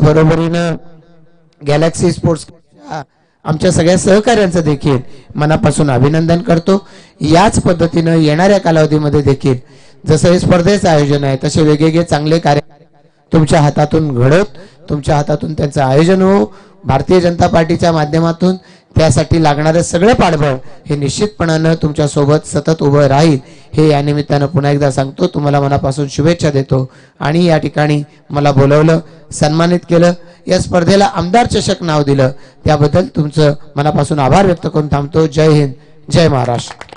बरोबरीनं Galaxy sports आमच्या सगळ्या सहकाऱ्यांचं देखील मनापासून अभिनंदन करतो। याच पद्धतीनं येणाऱ्या कालावधीमध्ये देखील जसं हे स्पर्धेचं आयोजन आहे तसे वेगवेगळे चांगले कार्य तुमच्या हातातून घडत तुमच्या हातातून त्यांचं आयोजन हो। भारतीय जनता पार्टीच्या माध्यमातून त्यासाठी लागणारे सगळे पाठबळ हे निश्चितपणाने तुमच्या सोबत सतत उभं राहील हे या निमित्तानं पुन्हा एकदा सांगतो। तुम्हाला मनापासून शुभेच्छा देतो आणि या ठिकाणी मला बोलवलं, सन्मानित केलं, या स्पर्धेला आमदार चषक नाव दिलं त्याबद्दल तुमचं मनापासून आभार व्यक्त करून थांबतो। जय हिंद, जय महाराष्ट्र।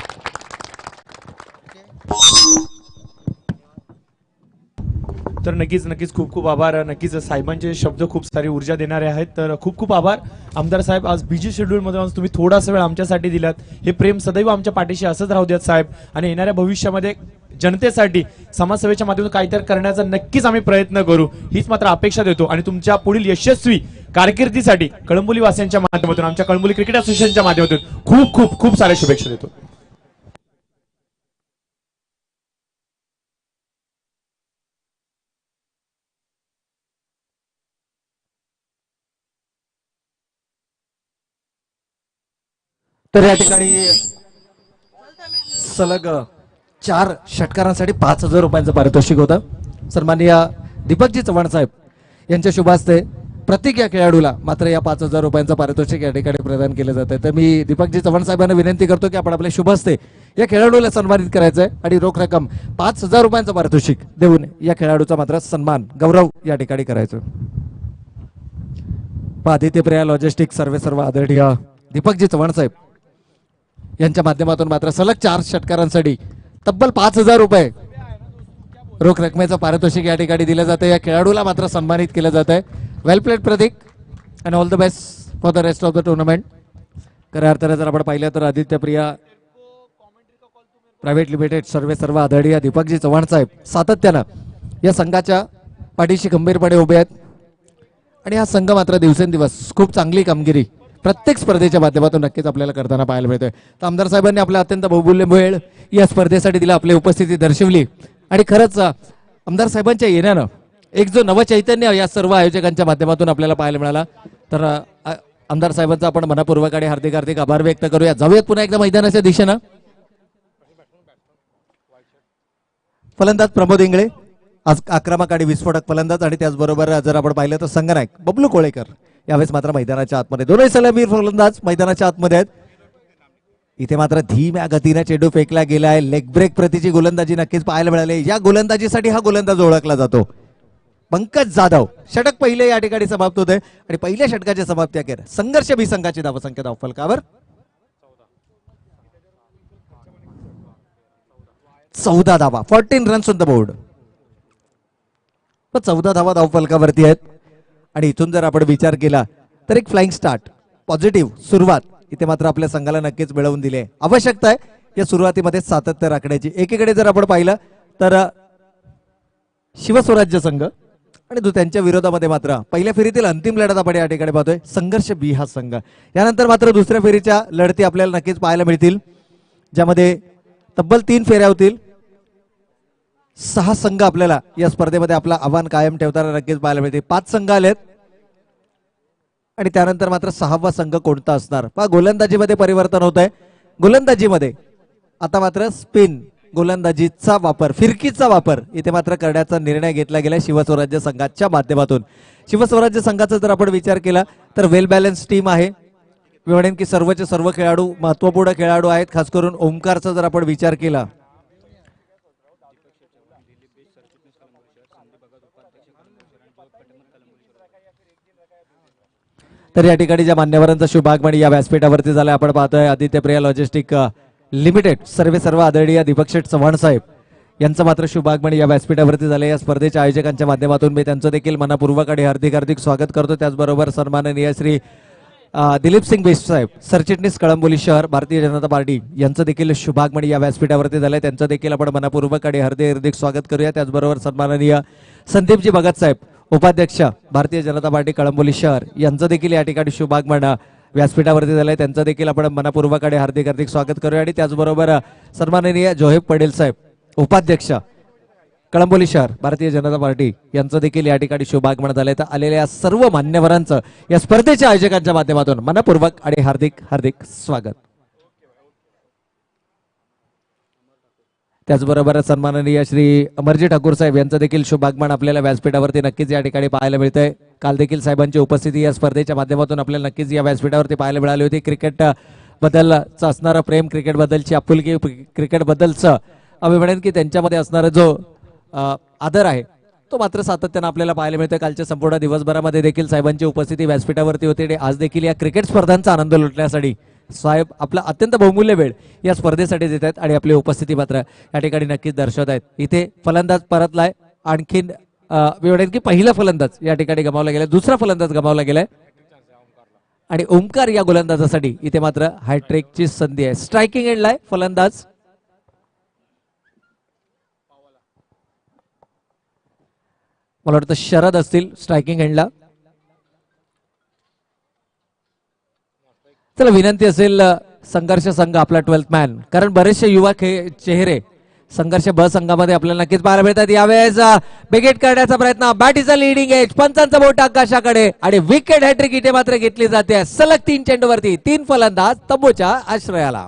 तर नक्कीच खूप खूप आभार। नक्कीच साहेबांचे शब्द खूप सारी ऊर्जा देणारे आहेत। तर खूप खूप आभार आमदार साहेब। आज बिजी शेड्यूल मध्ये तुम्ही थोडासा वेळ आमच्यासाठी दिलात, हे प्रेम सदैव आमच्या पाठीशी असंच राहू द्यात साहेब। आणि येणाऱ्या भविष्यामध्ये जनतेसाठी समाजसेवेच्या माध्यमातून काहीतरी करण्याचा नक्कीच आम्ही प्रयत्न करू हीच मात्र अपेक्षा देतो। आणि तुमच्या पुढील यशस्वी कारकिर्दीसाठी कळंबोली वासियांच्या माध्यमातून आमच्या कळंबोली क्रिकेट असोसिएशनच्या माध्यमातून खूप खूप खूप साऱ्या शुभेच्छा देतो। तर या ठिकाणी सलग 4 षटकारांसाठी 5,000 रुपयांचं पारितोषिक होतं। सन्माननीय दीपकजी चव्हाण साहेब यांच्या शुभ हस्ते प्रत्येक या खेळाडूला मात्र या 5,000 रुपयांचं पारितोषिक या ठिकाणी प्रदान केलं जातं। तर मी दीपकजी चव्हाण साहेबांना विनंती करतो की आपण आपले शुभ हस्ते या खेळाडूला सन्मानित करायचं आहे आणि रोख रक्कम 5,000 रुपयांचं पारितोषिक देऊन या खेळाडूचा मात्र सन्मान गौरव या ठिकाणी करायचं। आदित्य प्रिया लॉजिस्टिक सर्व आदरणीय दीपकजी चव्हाण साहेब यांच्या माध्यमातून मात्र सलग 4 षटकारांसाठी तब्बल 5,000 रुपये रोख रकमेचं पारितोषिक या ठिकाणी दिलं जातं। या खेळाडूला मात्र सन्मानित केलं जात आहे। Well played Prateek and all the best for the rest of the tournament. खऱ्या अर्थाने जर आपण पाहिलं तर आदित्य प्रिया प्रायव्हेट लिमिटेड सर्व आदरणीय दीपकजी चव्हाण साहेब सातत्यानं या संघाच्या पाठीशी खंबीरपणे उभे आहेत आणि हा संघ मात्र दिवसेंदिवस खूप चांगली कामगिरी प्रत्येक स्पर्धेच्या माध्यमातून नक्कीच आपल्याला करताना पाहायला मिळतोय। तर आमदार साहेबांनी आपल्या अत्यंत बहुमूल्य वेळ या स्पर्धेसाठी दिला, आपली उपस्थिती दर्शवली आणि खरंच आमदार साहेबांच्या येण्यानं एक जो नवचैतन्य या सर्व आयोजकांच्या माध्यमातून आपल्याला पाहायला मिळाला। तर आमदार साहेबांचा आपण मनपूर्वक आणि हार्दिक आभार व्यक्त करूया। जाऊयात पुन्हा एकदा मैदानाच्या दिशेनं। फलंदाज प्रमोद इंगळे आज आक्रमक आणि विस्फोटक फलंदाज आणि त्याचबरोबर जर आपण पाहिलं तर संघनायक बबलू कोळेकर यावेळेस मात्र मैदानाच्या आतमध्ये दोन्ही सलामीर फलंदाज मैदानाच्या आतमध्ये आहेत। इथे मात्र धीम्या गतीने चेंडू फेकला गेलाय। लेग ब्रेक प्रतीची गोलंदाजी नक्कीच पाहायला मिळाली। या गोलंदाजीसाठी हा गोलंदाज ओळखला जातो पंकज जाधव। षटक पहिले या ठिकाणी समाप्त होते आणि पहिल्या षटकाची समाप्ती अखेर संघर्ष बी संघाची धावसंख्या धावफलकावर 14 धावा 14 रन्स ऑन द बोर्ड। 14 धावा धावफलकावरती आहेत आणि इथून जर आपण विचार केला तर एक फ्लाइंग स्टार्ट पॉझिटिव्ह सुरुवात इथे मात्र आपल्या संघाला नक्कीच मिळवून दिली आहे। आवश्यकता आहे या सुरुवातीमध्ये सातत्य राखण्याची। एकीकडे जर आपण पाहिलं तर शिवस्वराज्य संघ आणि त्यांच्या विरोधामध्ये मात्र पहिल्या फेरीतील अंतिम लढत आपण या ठिकाणी पाहतोय संघर्ष बी हा संघ। यानंतर मात्र दुसऱ्या फेरीच्या लढती आपल्याला नक्कीच पाहायला मिळतील ज्यामध्ये तब्बल 3 फेऱ्या होतील। 6 संघ आपल्याला या स्पर्धेमध्ये आपला आव्हान कायम ठेवताना नक्कीच पाहायला मिळते। 5 संघ आलेत आणि त्यानंतर मात्र 6वा संघ कोणता असणार। पहा गोलंदाजीमध्ये परिवर्तन होत आहे। गोलंदाजीमध्ये आता मात्र स्पिन गोलंदाजीचा वापर फिरकीचा वापर इथे मात्र करण्याचा निर्णय घेतला गेला शिवस्वराज्य संघाच्या माध्यमातून। शिवस्वराज्य संघाचा जर आपण विचार केला तर वेल बॅलन्स टीम आहे। मी म्हणेन की सर्वचे सर्व खेळाडू महत्वपूर्ण खेळाडू आहेत। खास करून ओमकारचा जर आपण विचार केला तर या ठिकाणी ज्या मान्यवरांचा शुभ आगमन या व्यासपीठावरती झाला आपण पाहतोय आदित्य प्रिया लॉजिस्टिक लिमिटेड सर्व आदरणीय दीपक शेठ चव्हाण साहेब यांचं मात्र शुभ आगमन या व्यासपीठावरती झाले। या स्पर्धेच्या आयोजकांच्या माध्यमातून मी त्यांचं देखील मनपूर्वक आणि हार्दिक स्वागत करतो। त्याचबरोबर सन्माननीय श्री दिलीप सिंग बेस्ट साहेब सरचिटणीस कळंबोली शहर भारतीय जनता पार्टी यांचं देखील शुभ आगमन या व्यासपीठावरती झालंय। त्यांचं देखील आपण मनपूर्वक आणि हार्दिक स्वागत करूया। त्याचबरोबर सन्माननीय संदीपजी भगत साहेब उपाध्यक्ष भारतीय जनता पार्टी कळंबोली शहर यांचं देखील या ठिकाणी शुभ आगमन व्यासपीठावरती झालंय। त्यांचं देखील आपण मनपूर्वक आणि हार्दिक स्वागत करूया। आणि त्याचबरोबर सन्माननीय जोहेब पटेल साहेब उपाध्यक्ष कळंबोली शहर भारतीय जनता पार्टी यांचं देखील या ठिकाणी शुभागमन झालंय. तर आलेल्या सर्व मान्यवरांचं या स्पर्धेच्या आयोजकांच्या माध्यमातून मनपूर्वक आणि हार्दिक हार्दिक स्वागत. त्याचबरोबर सन्माननीय श्री अमरजी ठाकूर साहेब यांचं देखील शुभागमन आपल्याला व्यासपीठावरती नक्कीच या ठिकाणी पाहायला मिळतंय. काल देखील साहेबांची उपस्थिती या स्पर्धेच्या माध्यमातून आपल्याला नक्कीच या व्यासपीठावरती पाहायला मिळाली होती. क्रिकेट बद्दलचं असणारं प्रेम, क्रिकेट बद्दलची आपुलकी, क्रिकेट बद्दलचं आम्ही म्हणेन की त्यांच्यामध्ये असणारा जो आदर आहे तो मात्र सातत्यानं आपल्याला पाहायला मिळतोय. कालच्या संपूर्ण दिवसभरामध्ये देखील साहेबांची उपस्थिती व्यासपीठावरती होती आणि आज देखील या क्रिकेट स्पर्धांचा आनंद लुटण्यासाठी साहेब आपला अत्यंत बहुमूल्य वेळ या स्पर्धेसाठी देत आहेत आणि आपली उपस्थिती मात्र या ठिकाणी नक्कीच दर्शवत आहेत. इथे फलंदाज परतलाय, आणखीन मी म्हणेन की पहिला फलंदाज या ठिकाणी गमावला गेलाय, दुसरा फलंदाज गमावला गेलाय आणि ओमकार या गोलंदाजासाठी इथे मात्र हॅट्रिकची संधी आहे. स्ट्रायकिंग एंडला आहे फलंदाज. मला वाटतं शरद असतील स्ट्रायकिंग एंडला. चला विनंती असेल संघर्ष संघ आपला 12th मॅन, कारण बरेचसे युवा चेहरे संघर्ष ब संघामध्ये आपल्याला नक्कीच पाहायला मिळतात. यावेळेस बिगेट करण्याचा प्रयत्न, bat is a leading edge, पंचांचा बोट आकाशाकडे आणि विकेट हॅट्रिक इथे मात्र घेतली जाते. सलग 3 चेंडूवरती 3 फलंदाज तंबूच्या आश्रयाला.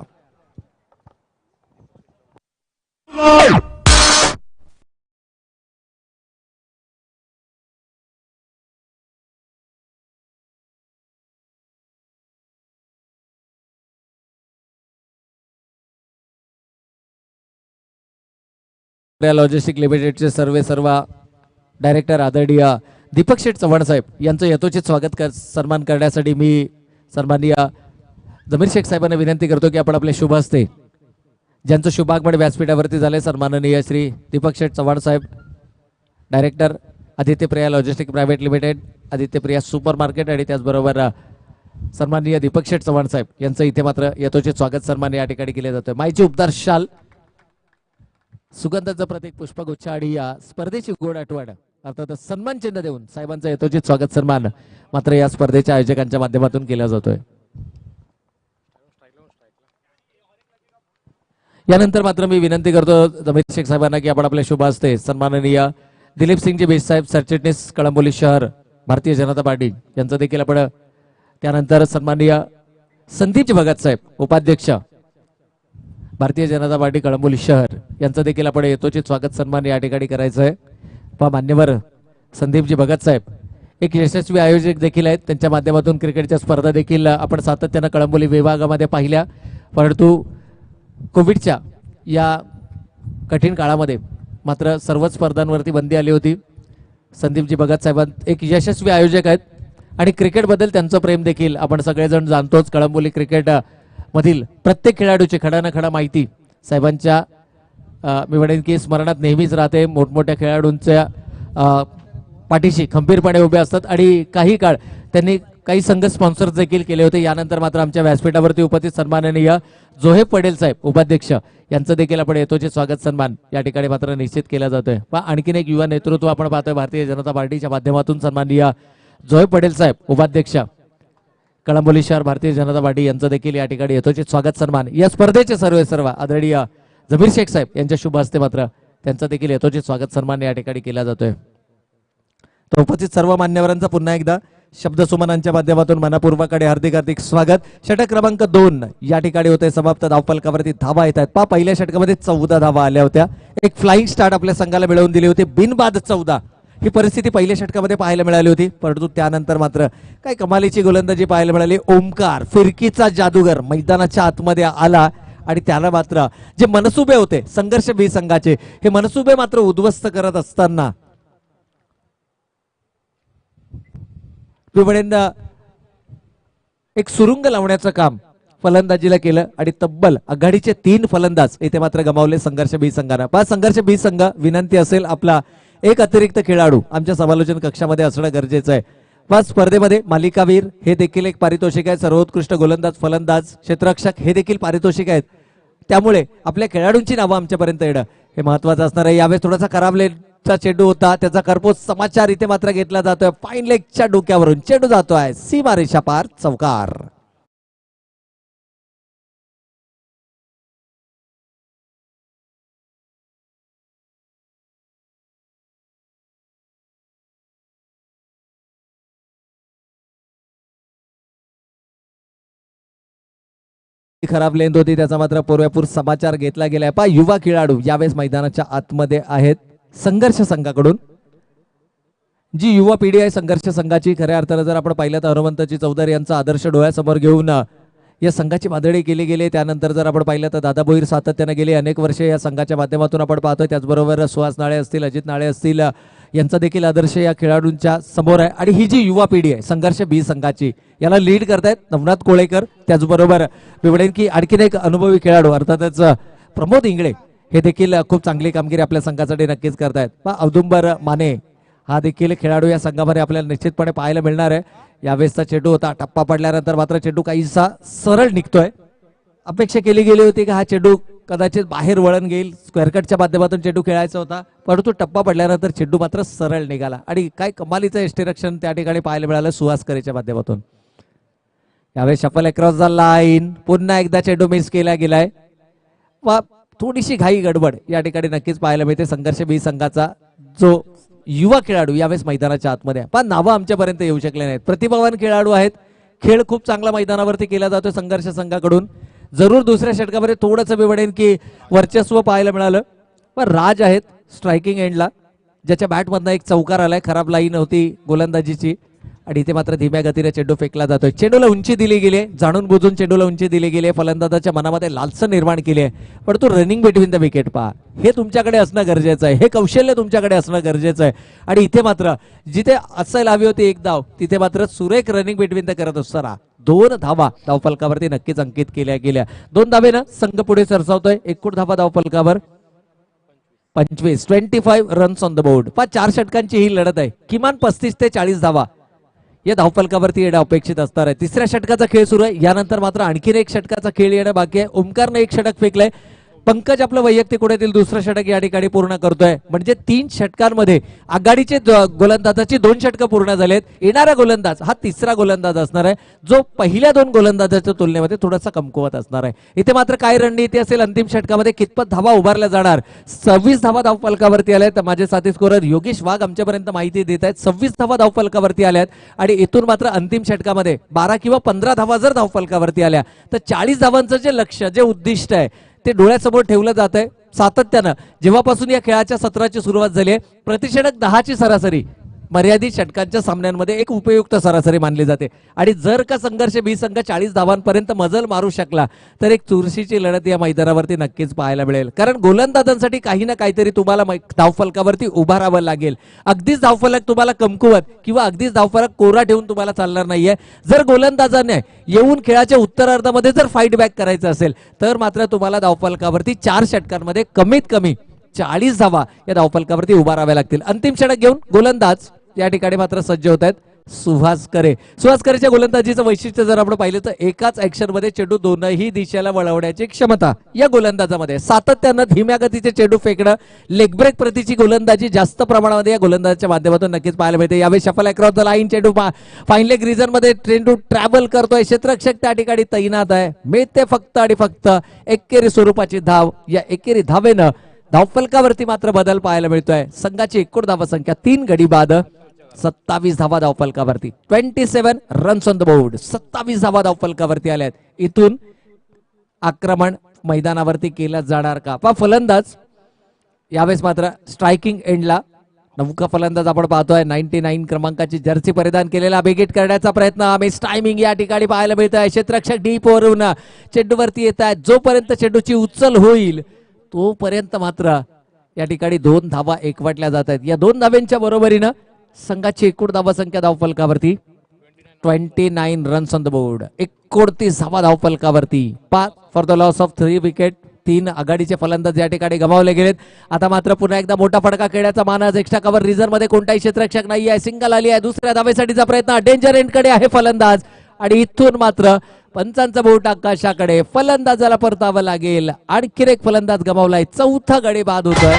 लॉजिस्टिक लिमिटेडचे सर्व डायरेक्टर आदरणीय दीपक शेठ चव्हाण साहेब यांचं यथोचित स्वागत सन्मान करण्यासाठी मी सन्माननीय जमीर शेख साहेबांना विनंती करतो की आपण आपले शुभ हस्ते ज्यांचं शुभागमन व्यासपीठावरती झालंय सन्माननीय श्री दीपक शेठ चव्हाण साहेब, director Adityapriya logistic private limited, Adityapriya super market आणि त्याचबरोबर सन्माननीय दीपक शेठ चव्हाण साहेब यांचं इथे मात्र यथोचित स्वागत सन्मान या ठिकाणी केले जातोय. माईची उपदार शाल, सुगंधाचं प्रतीक पुष्पगुच्छ आणि या स्पर्धेची गोड आठवण अर्थात सन्मान चिन्ह देऊन साहेबांचं यथोचित स्वागत सन्मान मात्र या स्पर्धेच्या आयोजकांच्या माध्यमातून केला जातोय. यानंतर मात्र मी विनंती करतो जमीर शेख साहेबांना की आपण आपले शुभ हस्ते सन्माननीय दिलीप सिंगजी बेस साहेब सरचिटणीस कळंबोली शहर भारतीय जनता पार्टी यांचं देखील आपण, त्यानंतर सन्माननीय संदीपजी भगत साहेब उपाध्यक्ष भारतीय जनता पार्टी कळंबोली शहर यांचं देखील आपण यथोचित स्वागत सन्मान या ठिकाणी करायचं आहे. मान्यवर संदीपजी भगत साहेब एक यशस्वी आयोजक देखील आहेत. त्यांच्या माध्यमातून क्रिकेटच्या स्पर्धा देखील आपण सातत्यानं कळंबोली विभागामध्ये पाहिल्या, परंतु कोविडच्या या कठीण काळामध्ये मात्र सर्वच स्पर्धांवरती बंदी आली होती. संदीपजी भगत साहेब एक यशस्वी आयोजक आहेत आणि क्रिकेटबद्दल त्यांचं प्रेम देखील आपण सगळेजण जाणतोच. कळंबोली क्रिकेट मधील प्रत्येक खेळाडूची खडा न खडा माहिती साहेबांच्या मी म्हणेन की स्मरणात नेहमीच राहते. मोठमोठ्या खेळाडूंच्या पाठीशी खंबीरपणे उभे असतात आणि काही काळ त्यांनी काही संघ स्पॉन्सर देखील केले होते. यानंतर मात्र आमच्या व्यासपीठावरती उपस्थित सन्माननीय जोहेब पटेल साहेब उपाध्यक्ष यांचं देखील आपण यथोचित स्वागत सन्मान या ठिकाणी मात्र निश्चित केला जातोय. आणखीन एक युवा नेतृत्व आपण पाहतोय भारतीय जनता पार्टीच्या माध्यमातून सन्माननीय जोहेब पटेल साहेब उपाध्यक्ष कळंबोली शहर भारतीय जनता पार्टी यांचं देखील या ठिकाणी यथोचित स्वागत सन्मान या स्पर्धेचे सर्व आदरणीय जमीर शेख साहेब यांच्या शुभ हस्ते मात्र त्यांचं देखील यथोचित स्वागत सन्मान या ठिकाणी केला जातोय. तर उपस्थित सर्व मान्यवरांचा पुन्हा एकदा शब्द सुमनांच्या माध्यमातून मनापूर्वक आणि हार्दिक हार्दिक स्वागत. षटक क्रमांक 2 या ठिकाणी होते समाप्त. धावफलकावरती धावा येत आहेत. पहिल्या षटकामध्ये 14 धावा आल्या होत्या. एक फ्लाइंग स्टार्ट आपल्या संघाला मिळवून दिली होती. बिनबाद 14 ही परिस्थिती पहिल्या षटकामध्ये पाहायला मिळाली होती, परंतु त्यानंतर मात्र काही कमालीची गोलंदाजी पाहायला मिळाली. ओमकार फिरकीचा जादूगर मैदानाच्या आतमध्ये आला आणि त्याला मात्र जे मनसुबे होते संघर्ष बी संघाचे हे मनसुबे मात्र उद्ध्वस्त करत असताना मी म्हणेन एक सुरुंग लावण्याचं काम फलंदाजीला केलं आणि तब्बल आघाडीचे 3 फलंदाज इथे मात्र गमावले संघर्ष बी संघानं. संघर्ष बी संघ विनंती असेल आपला एक अतिरिक्त खेळाडू आमच्या समालोचन कक्षामध्ये असणं गरजेचं आहे. स्पर्धेमध्ये मालिकावीर हे देखील एक पारितोषिक आहे. सर्वोत्कृष्ट गोलंदाज, फलंदाज, क्षेत्ररक्षक हे देखील पारितोषिक आहेत. त्यामुळे आपल्या खेळाडूंची नावं आमच्यापर्यंत येणं हे महत्वाचं असणार आहे. यावेळेस थोडासा खराब चेंडू होता, त्याचा करपोच समाचार इथे मात्र घेतला जातोय. फाईन लेगच्या डोक्यावरून चेंडू जातोय सीमारेषा पार, चौकार. खराब लेंथ होती त्याचा मात्र पुरेपूर समाचार घेतला गेलाय. पा युवा खेळाडू यावेळेस मैदानाच्या आतमध्ये आहेत संघर्ष संघाकडून. जी युवा पिढी आहे संघर्ष संघाची, खऱ्या अर्थानं जर आपण पाहिलं तर हनुमंतजी चौधरी यांचा आदर्श डोळ्यासमोर घेऊन या संघाची बांधणी केली गेली. त्यानंतर जर आपण पाहिलं तर दादा भोईर सातत्याने गेले अनेक वर्षे या संघाच्या माध्यमातून आपण पाहतोय. त्याचबरोबर सुहास नाळे असतील, अजित नाळे असतील, यांचा देखील आदर्श या खेळाडूंच्या समोर आहे. आणि ही जी युवा पिढी आहे संघर्ष बी संघाची, याला लीड करतायत नवनाथ कोळेकर. त्याचबरोबर मी की आणखीन एक अनुभवी खेळाडू अर्थातच प्रमोद इंगळे हे देखील खूप चांगली कामगिरी आपल्या संघासाठी नक्कीच करतायत. औदुंबर माने हा देखील खेळाडू या संघामध्ये आपल्याला निश्चितपणे पाहायला मिळणार आहे. यावेळेसचा चेंडू होता, टप्पा पडल्यानंतर मात्र चेंडू काहीसा सरळ निघतोय. अपेक्षा केली गेली होती की हा चेंडू कदाचित बाहेर वळण घेईल, स्क्वेअर कटच्या माध्यमातून चेंडू खेळायचा होता, परंतु टप्पा पडल्यानंतर चेंडू मात्र सरळ निघाला. आणि काय कमालीचं यष्टीरक्षण त्या ठिकाणी पाहायला मिळालं सुहासकरेच्या माध्यमातून. यावेळेस शफल अक्रॉस द लाईन, पुन्हा एकदा चेंडू मिस केला गेलाय. व थोडीशी घाई गडबड या ठिकाणी नक्कीच पाहायला मिळते संघर्ष बी संघाचा जो युवा खेळाडू यावेळेस मैदानाच्या आतमध्ये. पण नावं आमच्यापर्यंत येऊ शकले नाहीत. प्रतिभावान खेळाडू आहेत, खेळ खूप चांगला मैदानावरती केला जातो संघर्ष संघाकडून. जरूर दुसऱ्या षटकामध्ये थोडंसं मी म्हणेन की वर्चस्व पाहायला मिळालं. पण राज आहेत स्ट्रायकिंग एंडला, ज्याच्या बॅटमधनं एक चौकार आलाय. खराब लाईन होती गोलंदाजीची आणि इथे मात्र धीम्या गतीने चेंडू फेकला जातोय. चेंडूला उंची दिली गेली आहे, जाणून बुजून चेंडूला उंची दिली गेली आहे. फलंदाजाच्या मनामध्ये लालसा निर्माण केली आहे. पण तो रनिंग बिटवीन द विकेट पहा, हे तुमच्याकडे असणं गरजेचं आहे, हे कौशल्य तुमच्याकडे असणं गरजेचं आहे. आणि इथे मात्र जिथे असायला हवी होती एक धाव, तिथे मात्र सुरेख रनिंग बिटवीन द करत असताना 2 धावा धावफलकावरती नक्कीच अंकित केल्या गेल्या. 2 धावेनं संघ पुढे सरसावतोय. एकूण धावा धावफलकावर 25 रन्स ऑन द बोर्ड. 4 षटकांची ही लढत आहे. किमान 35 ते 40 धावा या धावफलकावरती येणं अपेक्षित असणार आहे. तिसऱ्या षटकाचा खेळ सुरू आहे. यानंतर मात्र आणखीन एक षटकाचा खेळ येणं बाकी आहे. ओमकारने एक षटक फेकलंय. पंकज आपलं वैयक्तिक उड्यातील दुसरं षटक या ठिकाणी पूर्ण करतोय. म्हणजे 3 षटकांमध्ये आघाडीचे गोलंदाजाची 2 षटकं पूर्ण झालेत. येणारा गोलंदाज हा तिसरा गोलंदाज असणार आहे, जो पहिल्या 2 गोलंदाजाच्या तुलनेमध्ये थोडासा कमकुवत असणार आहे. इथे मात्र काय रणनीती असेल अंतिम षटकामध्ये, कितपत धावा उभारल्या जाणार. 26 धावा धावफलकावरती आल्यात. माझे साथी स्कोरर योगेश वाघ आमच्यापर्यंत माहिती देत आहेत. 26 धावा धावफलकावरती आल्यात आणि इथून मात्र अंतिम षटकामध्ये 12 किंवा 15 धावा जर धावफलकावरती आल्या तर 40 धावांचं जे लक्ष्य, जे उद्दिष्ट आहे ते डोळ्यासमोर ठेवलं जात आहे. सातत्यानं जेव्हापासून या खेळाच्या सत्राची सुरुवात झाली आहे, प्रतिषटक 10ची सरासरी मर्यादित षटकांच्या सामन्यांमध्ये एक उपयुक्त सरासरी मानली जाते. आणि जर का संघर्ष बी संघ 40 धावांपर्यंत मजल मारू शकला तर एक चुरशीची लढत या मैदानावरती नक्कीच पाहायला मिळेल. कारण गोलंदाजांसाठी काही ना काहीतरी तुम्हाला धावफलकावरती उभा राहावं लागेल. अगदीच धावफलक तुम्हाला कमकुवत किंवा अगदीच धावफलक कोरा ठेवून तुम्हाला चालणार नाहीये. जर गोलंदाजाने येऊन खेळाच्या उत्तरार्धामध्ये जर फाईट बॅक करायचं असेल तर मात्र तुम्हाला धावफलकावरती 4 षटकांमध्ये कमीत कमी 40 धावा या धावफलकावरती उभा राहाव्या लागतील. अंतिम षटक घेऊन गोलंदाज या ठिकाणी मात्र सज्ज होत आहेत सुहास करे. सुहास करेच्या गोलंदाजीचं वैशिष्ट्य जर आपण पाहिलं तर एकाच ऍक्शन मध्ये चेंडू दोनही दिशेला वळवण्याची क्षमता या गोलंदाजामध्ये. सातत्यानं धीम्या गतीचे चेंडू फेकणं, लेग ब्रेक प्रतीची गोलंदाजी जास्त प्रमाणामध्ये या गोलंदाजाच्या माध्यमातून नक्कीच पाहायला मिळते. यावेळी शफल अक्रॉस द लाईन, चेंडू फाईन लेग रिजन मध्ये चेंडू ट्रॅव्हल करतोय. क्षेत्ररक्षक त्या ठिकाणी तैनात आहे. मिळते फक्त आणि फक्त एकेरी स्वरूपाची धाव. या एकेरी धावेनं धावफलकावरती मात्र बदल पाहायला मिळतोय. संघाची एकूण धावा संख्या 3 गडी बाद 27 धावा धावफलकावरती. 27 रन्स ऑन द बोर्ड. 27 धावा धावफलकावरती आल्यात. इथून आक्रमण मैदानावरती केलं जाणार का? फलंदाज यावेळेस मात्र स्ट्रायकिंग एंडला नौका फलंदाज आपण पाहतोय. 99 क्रमांकाची जर्सी परिधान केलेला बेगेट करण्याचा प्रयत्न. मिस टायमिंग या ठिकाणी पाहायला मिळत आहे. क्षेत्ररक्षक डीप वरून चेंडूवरती येत आहे. जोपर्यंत चेंडूची उचल होईल तोपर्यंत मात्र या ठिकाणी 2 धावा एकवटल्या जात आहेत. या 2 धाव्यांच्या बरोबरीनं संघाची एकूण धावा संख्या धावफलकावरती 29 रन्स ऑन द बोर्ड. 29 धावा धावफलकावरती. 5 for the loss of 3 wicket. 3 आघाडीचे फलंदाज या ठिकाणी गमावले गेलेत. आता मात्र पुन्हा एकदा मोठा फटका खेळण्याचा मानस. एक्स्ट्रा कव्हर रिझर्व मध्ये कोणताही क्षेत्ररक्षक नाही आहे. सिंगल आली आहे. दुसऱ्या धावेसाठीचा प्रयत्न. डेंजर एंड कडे आहे फलंदाज आणि इथून मात्र पंचांचा बोट आकाशाकडे. फलंदाजाला परतावं लागेल. आणखी एक फलंदाज गमावलाय. 4था गडी बाद होतोय.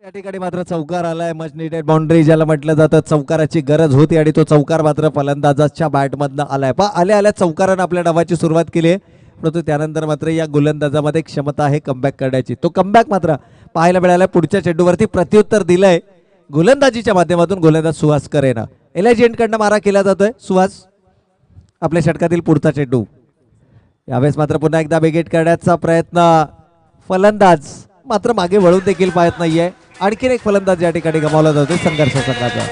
या ठिकाणी मात्र चौकार आलाय, मच निडेड बाउंड्री ज्याला म्हटलं जातं. चौकाराची गरज होती आणि तो चौकार मात्र फलंदाजाच्या बॅटमधनं आलाय. आल्या आल्या चौकारानं आपल्या डावाची सुरुवात केली आहे, परंतु त्यानंतर मात्र या गोलंदाजामध्ये क्षमता आहे कमबॅक करण्याची. तो कमबॅक मात्र पाहायला मिळाला. पुढच्या चेंडूवरती प्रत्युत्तर दिलंय गोलंदाजीच्या माध्यमातून गोलंदाज सुहास करेना. एलेजंटकडनं मारा केला जातोय. सुहास आपल्या षटकातील पुढचा चेंडू. यावेळेस मात्र पुन्हा एकदा बेगेट करण्याचा प्रयत्न. फलंदाज मात्र मागे वळून देखील पाहत नाहीये. आणखीन एक फलंदाज या ठिकाणी गमावला जातोय संघर्ष संघाचा.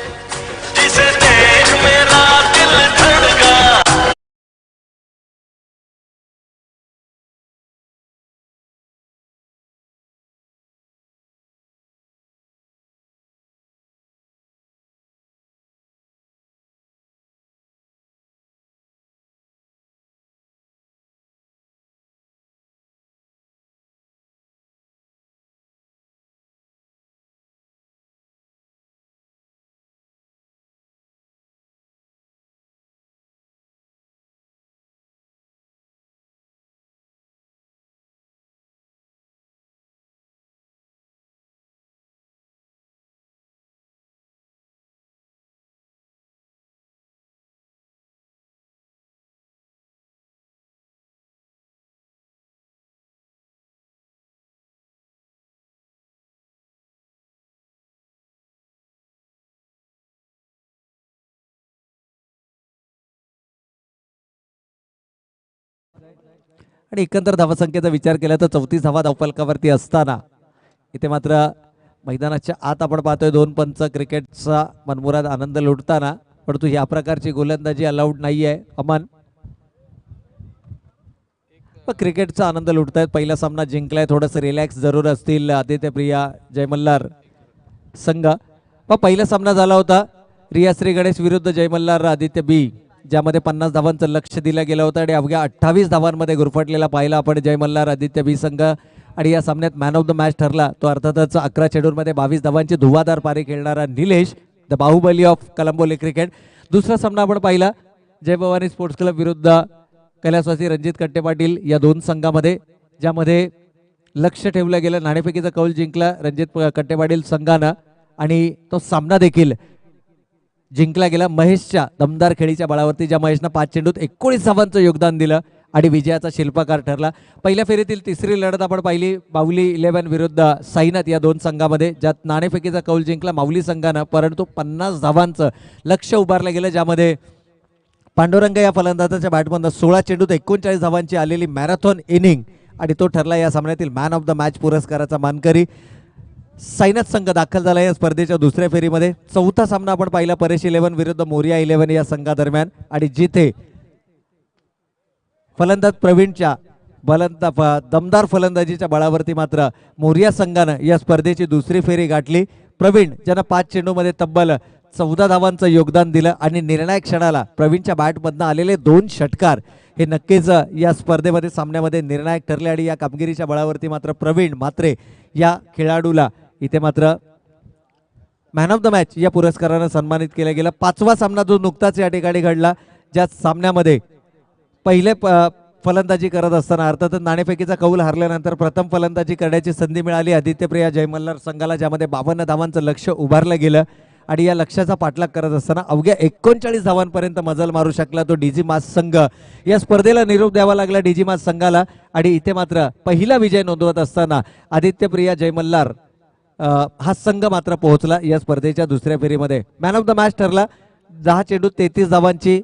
आणि एकंदर धावसंख्येचा विचार केला तर 34 धावा धावफलकावरती असताना इथे मात्र मैदानाच्या आत आपण पाहतोय 2 पंच क्रिकेटचा मनमुराद आनंद लुटताना, परंतु या प्रकारची गोलंदाजी अलाउड नाही आहे. अमन क्रिकेटचा आनंद लुटतायत. पहिला सामना जिंकलाय, थोडंसं रिलॅक्स जरूर असतील आदित्य प्रिया जय मल्हार संघ. पहिला सामना झाला होता रिया श्री गणेश विरुद्ध जय मल्हार आदित्य बी, ज्यामध्ये 50 धावांचं लक्ष दिलं गेलं होतं आणि अवघ्या 28 धावांमध्ये गुरफटलेला पाहिला आपण जय मल्हार आदित्य बी संघ. आणि या सामन्यात मॅन ऑफ द मॅच ठरला तो अर्थातच 11 चेंडूंमध्ये 22 धावांची धुवाधार पारी खेळणारा Nilesh the Baahubali of Kalamboli cricket. दुसरा सामना आपण पाहिला जय भवानी स्पोर्ट्स क्लब विरुद्ध कैलासवासी रणजित कट्टे पाटील या दोन संघामध्ये, ज्यामध्ये लक्ष ठेवलं गेलं. नाणेफेकीचा कौल जिंकला रणजित कट्टे पाटील संघानं आणि तो सामना देखील जिंकला गेला महेशच्या दमदार खेळीच्या बळावरती, ज्या महेशनं 5 चेंडूत 19 धावांचं योगदान दिलं आणि विजयाचा शिल्पकार ठरला. पहिल्या फेरीतील तिसरी लढत आपण पाहिली बाहुली 11 विरुद्ध साईनाथ या दोन संघामध्ये, ज्यात नाणेफेकीचा कौल जिंकला माऊली संघानं, परंतु 50 धावांचं लक्ष उभारलं गेलं, ज्यामध्ये पांडुरंग या फलंदाजाच्या बॅटमधून 16 चेंडूत 39 धावांची आलेली मॅरेथॉन इनिंग आणि तो ठरला या सामन्यातील मॅन ऑफ द मॅच पुरस्काराचा मानकरी. साईनाथ संघ दाखल झाला या स्पर्धेच्या दुसऱ्या फेरीमध्ये. चौथा सामना आपण पाहिला परेश 11 विरुद्ध मोरिया 11 या संघादरम्यान आणि जिथे फलंदाज प्रवीणच्या दमदार फलंदाजीच्या बळावरती मात्र मोरिया संघानं या स्पर्धेची दुसरी फेरी गाठली. प्रवीण ज्यानं 5 चेंडूमध्ये तब्बल 14 धावांचं योगदान दिलं आणि निर्णायक क्षणाला प्रवीणच्या बॅटमधनं आलेले 2 षटकार हे नक्कीच या स्पर्धेमध्ये सामन्यामध्ये निर्णायक ठरले. आणि या कामगिरीच्या बळावरती मात्र प्रवीण मात्रे या खेळाडूला इथे मात्र मॅन ऑफ द मॅच या पुरस्कारानं सन्मानित केलं गेलं. 5वा सामना जो नुकताच या ठिकाणी घडला, ज्या सामन्यामध्ये पहिले फलंदाजी करत असताना अर्थातच नाणेफेकीचा कौल हरल्यानंतर प्रथम फलंदाजी करण्याची संधी मिळाली आदित्य प्रिया जय मल्हार संघाला, ज्यामध्ये 52 धावांचं लक्ष उभारलं गेलं आणि या लक्ष्याचा पाठलाग करत असताना अवघ्या 39 धावांपर्यंत मजल मारू शकला तो डीजी मास संघ. या स्पर्धेला निरोप द्यावा लागला डीजी मास संघाला आणि इथे मात्र पहिला विजय नोंदवत असताना आदित्य प्रिया जय मल्हार हा संघ मात्र पोहोचला या स्पर्धेच्या दुसऱ्या फेरीमध्ये. मॅन ऑफ द मॅच ठरला 10 चेंडूत 33 धावांची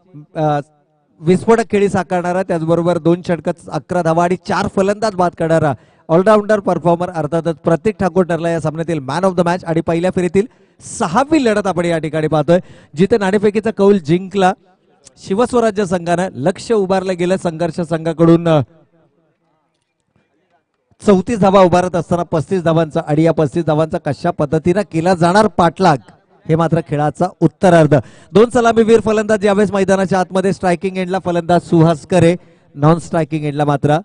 विस्फोटक खेळी साकारणारा, त्याचबरोबर 2 षटकात 11 धावा आणि 4 फलंदाज बाद करणारा ऑलराऊंडर परफॉर्मर अर्थातच प्रतीक ठाकूर ठरला या सामन्यातील मॅन ऑफ द मॅच. आणि पहिल्या फेरीतील 6वी लढत आपण या ठिकाणी पाहतोय, जिथे नाणेफेकीचा कौल जिंकला शिवस्वराज्य संघानं. लक्ष उभारलं गेलं संघर्ष संघाकडून 34 धावा उभारत असताना 35 धावांचा आणि या 35 धावांचा कशा पद्धतीनं केला जाणार पाठलाग हे मात्र खेळाचा उत्तरार्ध. 2 सलामीवीर फलंदाज यावेळेस मैदानाच्या आतमध्ये. स्ट्रायकिंग एंडला फलंदाज सुहास करे, नॉन स्ट्रायकिंग एंडला मात्र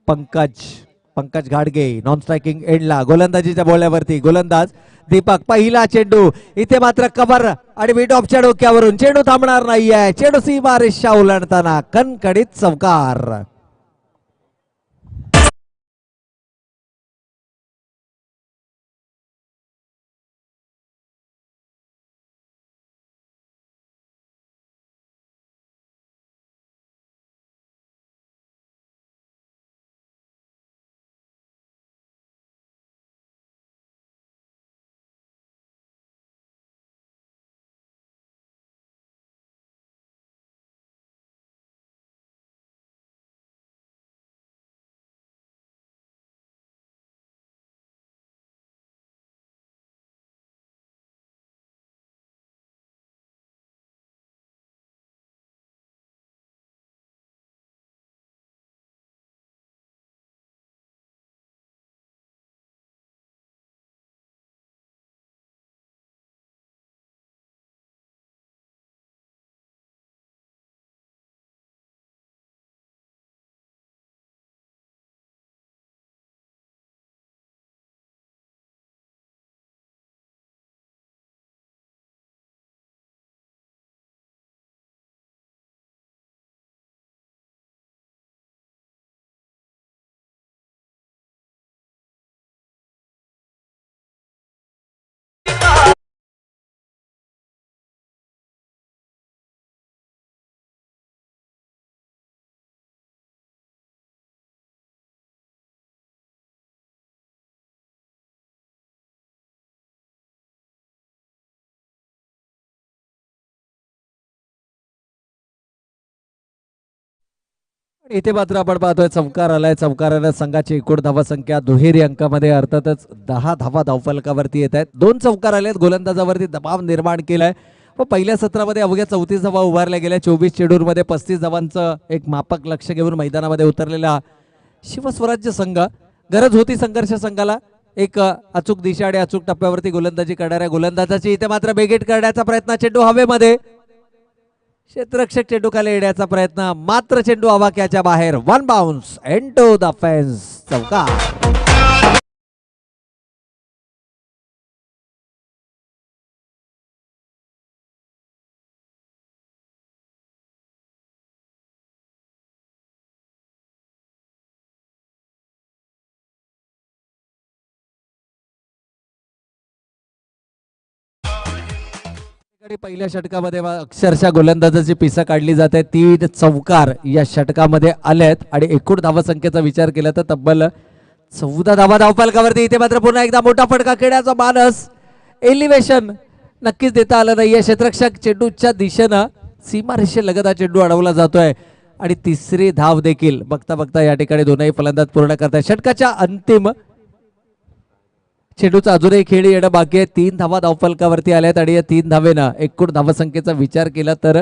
पंकज घाडगे. नॉन स्ट्रायकिंग एंडला गोलंदाजीच्या बोळ्यावरती गोलंदाज दीपक. पहिला चेंडू इथे मात्र कव्हर आणि विट ऑफच्या डोक्यावरून चेंडू थांबणार नाहीये. चेंडू सीमा रेषा ओलांडताना कणकडीत चौकार. इथे मात्र आपण पाहतोय चमकार आलाय. चमकारानं संघाची एकूण धावा संख्या दुहेरी अंकामध्ये अर्थातच 10 धावा धावफलकावरती येत आहेत. 2 चौकार आलेत. गोलंदाजावरती दबाव निर्माण केलाय व पहिल्या सत्रामध्ये अवघ्या 34 धावा उभारल्या गेल्या. 24 चेंडूरमध्ये 35 धावांचं एक मापक लक्ष घेऊन मैदानामध्ये उतरलेला शिवस्वराज्य संघ. गरज होती संघर्ष संघाला एक अचूक दिशा आणि अचूक टप्प्यावरती गोलंदाजी करणाऱ्या गोलंदाजाची. इथे मात्र बेगेट करण्याचा प्रयत्न. चेंडू हवेमध्ये. क्षेत्ररक्षक चेंडू खाली येण्याचा प्रयत्न मात्र चेंडू आवाक्याच्या बाहेर. 1 बाउन्स इनटू द फेन्स. चौकार. पहिल्या षटकामध्ये अक्षरशः गोलंदाजाची पिसा काढली जाते. 3 चौकार या षटकामध्ये आलेत आणि एकूण धावा संख्येचा विचार केला तर तब्बल 14 धावा धावफलकावरती. इथे मात्र पुन्हा एकदा मोठा फटका खेळण्याचा मानस. एलिव्हेशन नक्कीच देता आलं नाहीये. क्षेत्ररक्षक चेंडूच्या दिशेनं सीमारेषेलगत हा चेंडू अडवला जातोय आणि तिसरी धाव देखील बघता बघता या ठिकाणी दोनही फलंदाज पूर्ण करतायत. षटकाच्या अंतिम चेंडूचा अजूनही खेळ येणं बाकी आहे. 3 धावा धावफलकावरती आल्यात आणि या 3 धावेनं एकूण धावसंख्येचा विचार केला तर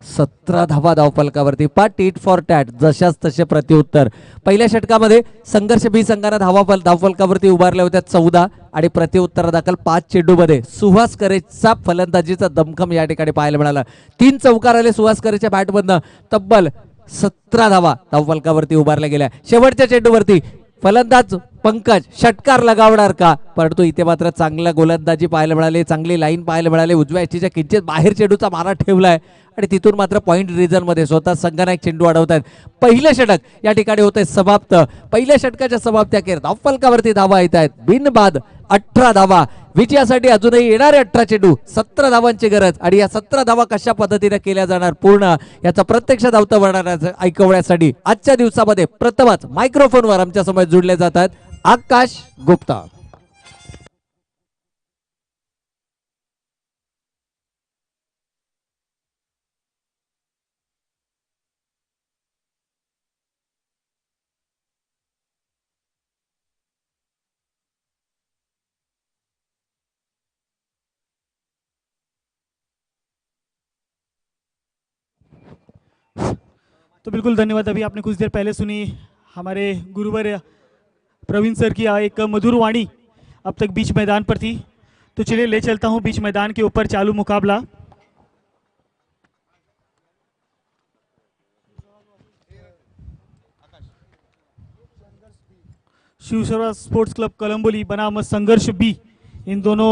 17 धावा धावफलकावरती. टीट फॉर टॅट जशाच तसे प्रत्युत्तर. पहिल्या षटकामध्ये संघर्ष बी संघानं धावफलकावरती उभारल्या होत्या 14 आणि प्रत्युत्तर दाखल 5 चेंडूमध्ये सुहास करेचा फलंदाजीचा दमखम या ठिकाणी पाहायला मिळाला. 3 चौकार आले सुहास करेच्या बॅटमधनं. तब्बल 17 धावा धावफलकावरती उभारल्या गेल्या. शेवटच्या चेंडूवरती फलंदाज पंकज षटकार लगावणार का, परंतु इथे मात्र चांगला गोलंदाजी पाहायला मिळाली. चांगली लाईन पाहायला मिळाली. उजव्या एचीच्या किंचित बाहेर चेंडूचा मारा ठेवलाय आणि तिथून मात्र पॉइंट रिजन मध्ये स्वतः संघाने एक चेंडू अडवतायत. पहिलं षटक या ठिकाणी होतंय समाप्त. पहिल्या षटकाच्या समाप्त्याखेर धावफलकावरती धावा येत आहेत. बिनबाद 18 धावा. विजयासाठी अजूनही येणारे 18 चेंडू. 17 धावांची गरज आणि या 17 धावा कशा पद्धतीने केल्या जाणार पूर्ण याचा प्रत्यक्ष धावता वर्णनाचं ऐकवण्यासाठी आजच्या दिवसामध्ये प्रथमच मायक्रोफोनवर आमच्या समोर जुडले जातात आकाश गुप्ता. तो बिल्कुल धन्यवाद. अभी आपने कुछ देर पहले सुनी हमारे गुरुवर प्रवीण सर की एक मधुर वाणी अब तक बीच मैदान पर थी. तो चलिए ले चलता हूं बीच मैदान के ऊपर चालू मुकाबला. शिवस्वराज स्पोर्ट्स क्लब कोलंबोली बनाम संघर्ष बी, इन दोनों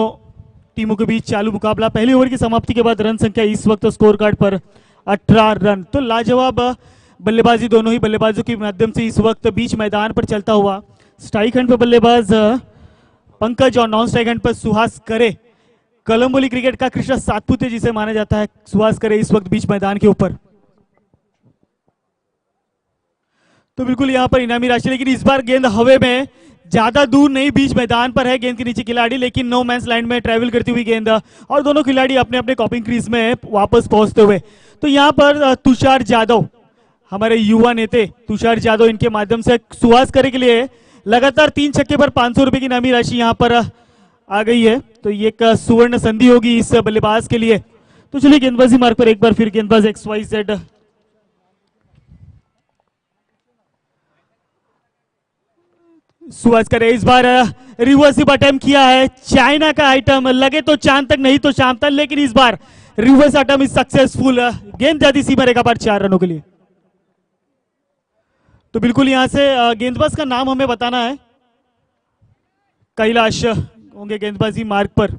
टीमों के बीच चालू मुकाबला. पहली ओवर की समाप्ति के बाद रन संख्या इस वक्त स्कोर कार्ड पर 18 रन. तो लाजवाब बल्लेबाजी दोनों ही बल्लेबाजों के माध्यम से इस वक्त बीच मैदान पर चलता हुआ. स्ट्राइक हैंड पर बल्लेबाज पंकज और नॉन स्ट्राइक हैंड पर सुहास करे. कोलंबोली क्रिकेट का कृष्णा सातपुते जिसे माना जाता है सुहास करे इस वक्त बीच मैदान के ऊपर. तो बिल्कुल यहां पर इनामी राशि, लेकिन इस बार गेंद हवे में, ज्यादा दूर नहीं, बीच मैदान पर है गेंद के नीचे खिलाड़ी, लेकिन नो मैंस लाइन में ट्रेवल करती हुई गेंद और दोनों खिलाड़ी अपने अपने कॉपिंग क्रीज में वापस पहुंचते हुए. तो यहां पर तुषार जादव, हमारे युवा नेते तुषार जादव, इनके माध्यम से सुहास करे के लिए लगातार 3 छक्के पर 500 रुपए की इनामी राशि यहां पर आ गई है. तो ये एक सुवर्ण संधि होगी इस बल्लेबाज के लिए. तो चलिए गेंदबाजी मार्ग पर एक बार फिर गेंदबाज XYZ सुहास करे. इस बार रिवर्सिव अटेम्प्ट किया है. चाइना का आइटम, लगे तो चांद तक नहीं तो शाम तक, लेकिन इस बार रिवर्स अटेम्प्ट इज सक्सेसफुल. गेंद जाती सीमा रेखा पर 4 रनों के लिए. तो बिल्कुल यहां से गेंदबाज का नाम हमें बताना है. कैलाश होंगे गेंदबाजी मार्ग पर.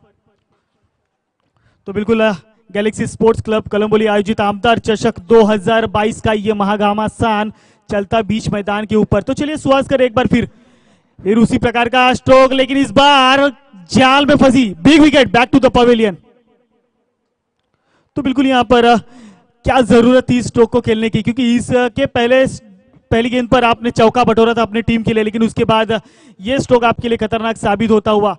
तो बिल्कुल गैलेक्सी स्पोर्ट्स क्लब कोलंबोली आयोजित आमदार चषक 2022 का ये महाघमासान चलता बीच मैदान के ऊपर. तो चलिए सुहास करे एक बार फिर उसी प्रकार का स्ट्रोक, लेकिन इस बार जाल में फंसी. Big wicket, back to the pavilion. तो बिल्कुल यहां पर क्या जरूरत थी स्ट्रोक को खेलने की, क्योंकि इसके पहली गेंद पर आपने चौका बटोरा था अपने टीम के लिए, लेकिन उसके बाद यह स्ट्रोक आपके लिए खतरनाक साबित होता हुआ.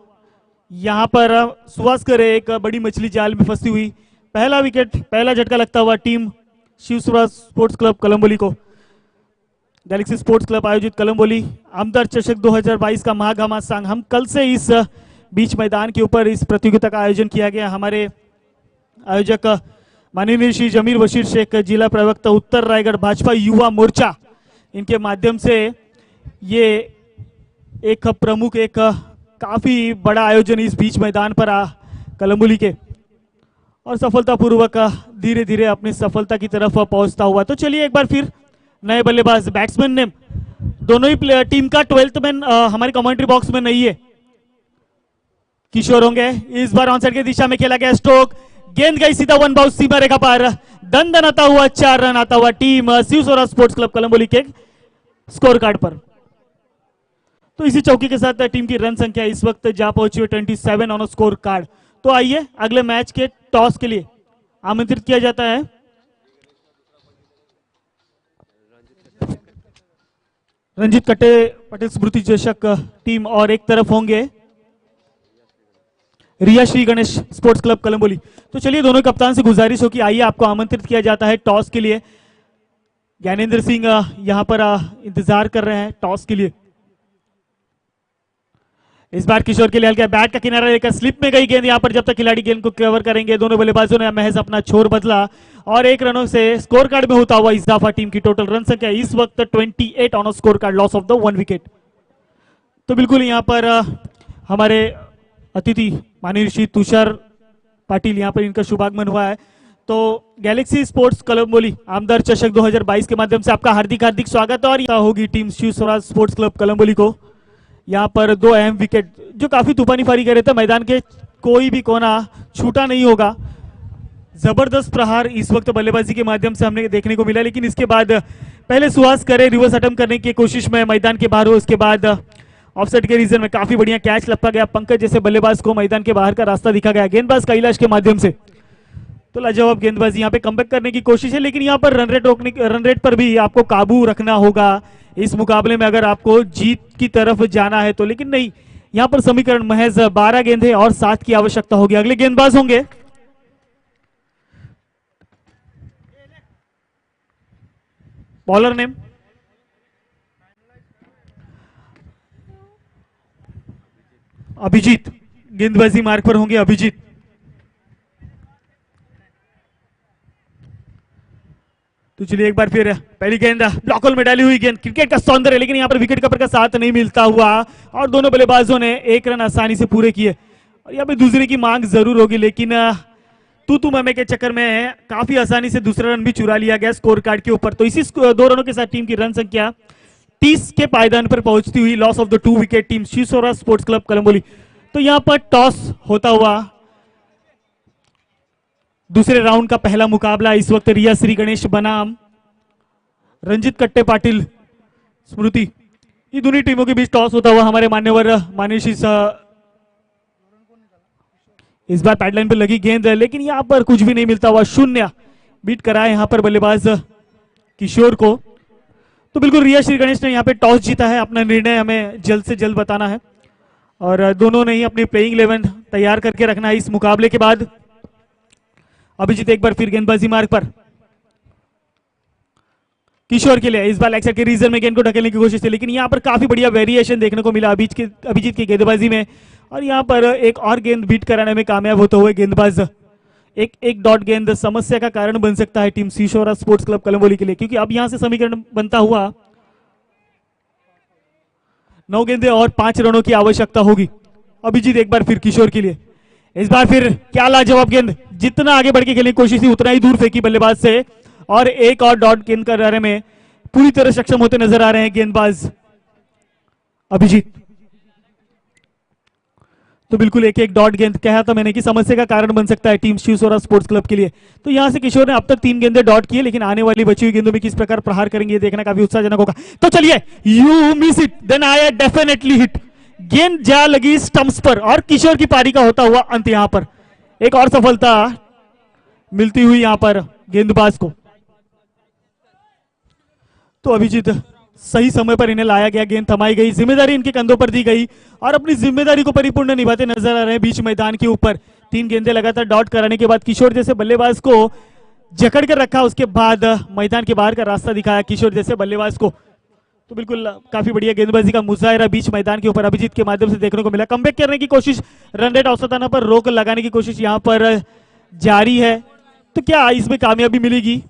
यहां पर सुहास करे एक बड़ी मछली जाल में फंसी हुई. पहला विकेट, पहला झटका लगता हुआ टीम शिवस्वराज स्पोर्ट्स क्लब कोलंबोली को. गैलेक्सी स्पोर्ट्स क्लब आयोजित कलंबोली आमदार चषक 2022 का महाघमासान हम कल से इस बीच मैदान के ऊपर इस प्रतियोगिता का आयोजन किया गया। हमारे आयोजक माननीय श्री जमीर बशीर शेख, जिला प्रवक्ता उत्तर रायगढ़ भाजपा युवा मोर्चा, इनके माध्यम से ये एक प्रमुख एक काफी बड़ा आयोजन इस बीच मैदान पर कलंबोली के, और सफलतापूर्वक धीरे धीरे अपनी सफलता की तरफ पहुंचता हुआ। तो चलिए एक बार फिर नए बल्लेबाज बैट्समैन ने दोनों ही टीम का 12th मैन हमारे कमेंट्री बॉक्स में नहीं है, किशोर होंगे। इस बार ऑनसाइड की दिशा में खेला गया स्ट्रोक, गेंद गई सीधा वन बाउंस सीमा रेखा पर, दन आता हुआ 4 रन आता हुआ team Shivsora sports club Kalamboli के स्कोर कार्ड पर। तो इसी चौकी के साथ टीम की रन संख्या इस वक्त जा पहुंची हुई 27 ऑन स्कोर कार्ड। तो आइए अगले मैच के टॉस के लिए आमंत्रित किया जाता है रंजीत कट्टे पटेल स्मृति चषक टीम, और एक तरफ होंगे रिया श्री गणेश स्पोर्ट्स क्लब कलंबोली। तो चलिए दोनों कप्तान से गुजारिश हो कि आइए आपको आमंत्रित किया जाता है टॉस के लिए। ज्ञानेंद्र सिंह यहां पर इंतजार कर रहे हैं टॉस के लिए। इस बार किशोर के लिए हल्का बैट का किनारा लेकर स्लिप में गई गेंद, यहां पर जब तक खिलाड़ी गेंद को कवर करेंगे। दोनों बल्लेबाजों ने महज अपना छोर बदला और 1 रनों से स्कोर कार्ड में होता हुआ इजाफा। टीम की टोटल रन संख्या इस वक्त 28 on score card, loss of the 1 wicket. तो बिल्कुल यहां पर हमारे अतिथि माननीय श्री तुषार पाटिल, यहां पर इनका शुभागमन हुआ है। तो गैलेक्सी स्पोर्ट्स कलंबोली आमदार चषक 2022 के माध्यम से आपका हार्दिक हार्दिक स्वागत है। और होगी team Shivsora sports club Kalamboli को यहाँ पर 2 अहम विकेट जो काफी तूफानी फारी कर रहे थे, मैदान के कोई भी कोना छूटा नहीं होगा। जबरदस्त प्रहार इस वक्त बल्लेबाजी के माध्यम से हमने देखने को मिला, लेकिन इसके बाद पहले सुहास करे रिवर्स अटेम्प्ट करने की कोशिश में मैदान के बाहर हो, उसके बाद ऑफसाइड के रीजन में काफी बढ़िया कैच लपका गया। पंकज जैसे बल्लेबाज को मैदान के बाहर का रास्ता दिखा गया गेंदबाज कैलाश के माध्यम से। तो लाजवाब गेंदबाजी, यहाँ पे कमबैक करने की कोशिश है, लेकिन यहाँ पर रन रेट पर भी आपको काबू रखना होगा इस मुकाबले में अगर आपको जीत की तरफ जाना है तो। लेकिन नहीं, यहाँ पर समीकरण महज 12 गेंद है और 7 की आवश्यकता होगी। अगले गेंदबाज होंगे बॉलर नेम अभिजीत, गेंदबाजी मार्ग पर होंगे अभिजीत। तो चलिए एक बार फिर पहली गेंद ब्लॉक होल में डाली हुई गेंद, क्रिकेट का सौंदर्य, लेकिन यहाँ पर विकेट कीपर का साथ नहीं मिलता हुआ और दोनों बल्लेबाजों ने 1 रन आसानी से पूरे किए। और यहाँ पे दूसरे की मांग जरूर होगी, लेकिन तू ममे के चक्कर में काफी आसानी से दूसरा रन भी चुरा लिया गया स्कोर कार्ड के ऊपर। तो इसी 2 रनों के साथ टीम की रन संख्या 30 के पायदान पर पहुंचती हुई, loss of the 2 wicket team Shivsora sports club Kalamboli. तो यहाँ पर टॉस होता हुआ दूसरे राउंड का पहला मुकाबला इस वक्त रिया श्री गणेश बनाम रंजीत कट्टे पाटिल स्मृति, ये दोनों टीमों के बीच टॉस होता हुआ हमारे मान्यवर माननीय श्री इस बार पैडलाइन पर लगी गेंद, लेकिन यहां पर कुछ भी नहीं मिलता हुआ, 0 बीट कराए यहां पर बल्लेबाज किशोर को। तो बिल्कुल रिया श्री गणेश ने यहां पे टॉस जीता है, अपना निर्णय हमें जल्द से जल्द बताना है और दोनों ने ही अपनी प्लेइंग 11 तैयार करके रखना है इस मुकाबले के बाद। अभिजीत एक बार फिर गेंदबाजी मार्ग पर किशोर के लिए, इस बार लेग साइड के रीजन में गेंद को ढकेलने की कोशिश थी, लेकिन यहां पर काफी बढ़िया वेरिएशन देखने को मिला अभिजीत की गेंदबाजी में और यहां पर एक और गेंद बीट कराने में कामयाब होते हुए गेंदबाज। एक डॉट गेंद समस्या का कारण बन सकता है team Shivsora sports club Kalamboli के लिए, क्योंकि अब यहां से समीकरण बनता हुआ 9 गेंदें और 5 रनों की आवश्यकता होगी। अभिजीत एक बार फिर किशोर के लिए, इस बार फिर क्या लाजवाब गेंद, जितना आगे बढ़ के खेलने की कोशिश थी उतना ही दूर फेंकी बल्लेबाज से और एक और डॉट गेंद कराने में पूरी तरह सक्षम होते नजर आ रहे हैं गेंदबाज अभिजीत। तो बिल्कुल एक डॉट गेंद कहा था मैंने कि समस्या का कारण बन सकता है टीम शिवसोरा स्पोर्ट्स क्लब के लिए। तो यहां से किशोर ने अब तक 3 गेंदें डॉट किए, लेकिन आने वाली बची हुई गेंदों में किस प्रकार प्रहार करेंगे ये देखना काफी उत्साहजनक होगा। तो चलिए, you miss it then I definitely hit, गेंद जा लगी स्टंप्स पर और किशोर की पारी का होता हुआ अंत। यहां पर एक और सफलता मिलती हुई यहां पर गेंदबाज को। तो अभिजीत सही समय पर इन्हें लाया गया, गेंद थमाई गई, जिम्मेदारी इनके कंधों पर दी गई और अपनी जिम्मेदारी को परिपूर्ण निभाते नजर आ रहे हैं बीच मैदान के ऊपर। 3 गेंदें लगातार डॉट कराने के बाद किशोर जैसे बल्लेबाज को जकड़ कर रखा, उसके बाद मैदान के बाहर का रास्ता दिखाया किशोर जैसे बल्लेबाज को तो बिल्कुल काफी बढ़िया गेंदबाजी का मुजाहरा बीच मैदान के ऊपर अभिजीत के माध्यम से देखने को मिला। कमबैक करने की कोशिश, रन रेट औसताना पर रोक लगाने की कोशिश यहाँ पर जारी है, तो क्या इसमें कामयाबी मिलेगी?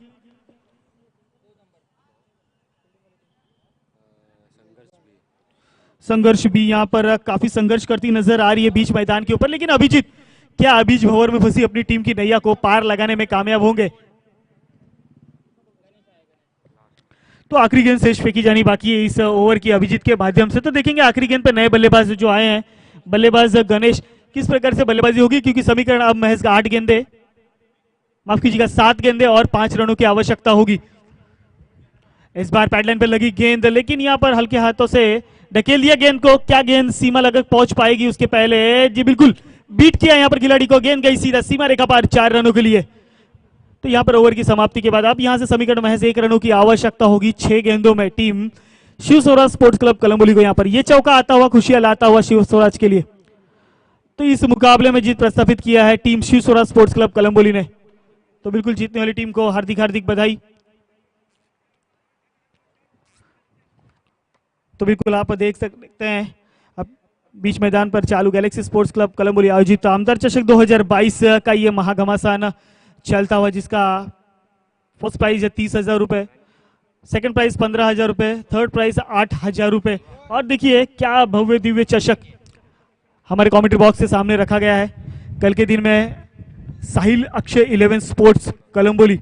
संघर्ष भी यहाँ पर काफी संघर्ष करती नजर आ रही है बीच मैदान के ऊपर, लेकिन अभिजीत क्या बीच भंवर में फंसी अपनी टीम की नैया को पार लगाने में कामयाब होंगे? तो आखिरी गेंद शेष फेंकी जानी बाकी है इस ओवर की अभिजीत के माध्यम से। तो देखेंगे आखिरी गेंद पे नए बल्लेबाज जो आए हैं, बल्लेबाज गणेश, किस प्रकार से बल्लेबाजी होगी, क्योंकि समीकरण अब महज 8 गेंदे, माफ कीजिएगा 7 गेंदे और 5 रनों की आवश्यकता होगी। इस बार पैडलाइन पर लगी गेंद, लेकिन यहाँ पर हल्के हाथों से ढकेल दिया गेंद को। क्या गेंद सीमा लगभग पहुंच पाएगी उसके पहले? जी बिल्कुल, बीट किया यहाँ पर खिलाड़ी को, गेंद गई सीधा सीमा रेखा पार 4 रनों के लिए। तो यहाँ पर ओवर की समाप्ति के बाद अब यहाँ से समीकरण महज 1 रनों की आवश्यकता होगी 6 गेंदों में। Team Shiv Swaraj sports club Kalamboli को यहाँ पर ये चौका आता हुआ खुशियां लाता हुआ शिव स्वराज के लिए। तो इस मुकाबले में जीत प्रस्थापित किया है team Shiv Swaraj sports club Kalamboli ने। तो बिल्कुल जीतने वाली टीम को हार्दिक हार्दिक बधाई। तो बिल्कुल आप देख सकते हैं अब बीच मैदान पर चालू गैलेक्सी स्पोर्ट्स क्लब कलंबोली आयोजित आमदार चषक 2022 का ये महाघमासान चलता हुआ, जिसका फर्स्ट प्राइज है 30,000 रुपए, सेकंड प्राइज 15,000 रुपए, थर्ड प्राइज 8,000 रुपए। और देखिए क्या भव्य दिव्य चषक हमारे कमेंट्री बॉक्स के सामने रखा गया है। कल के दिन में साहिल अक्षय 11 स्पोर्ट्स कलंबोली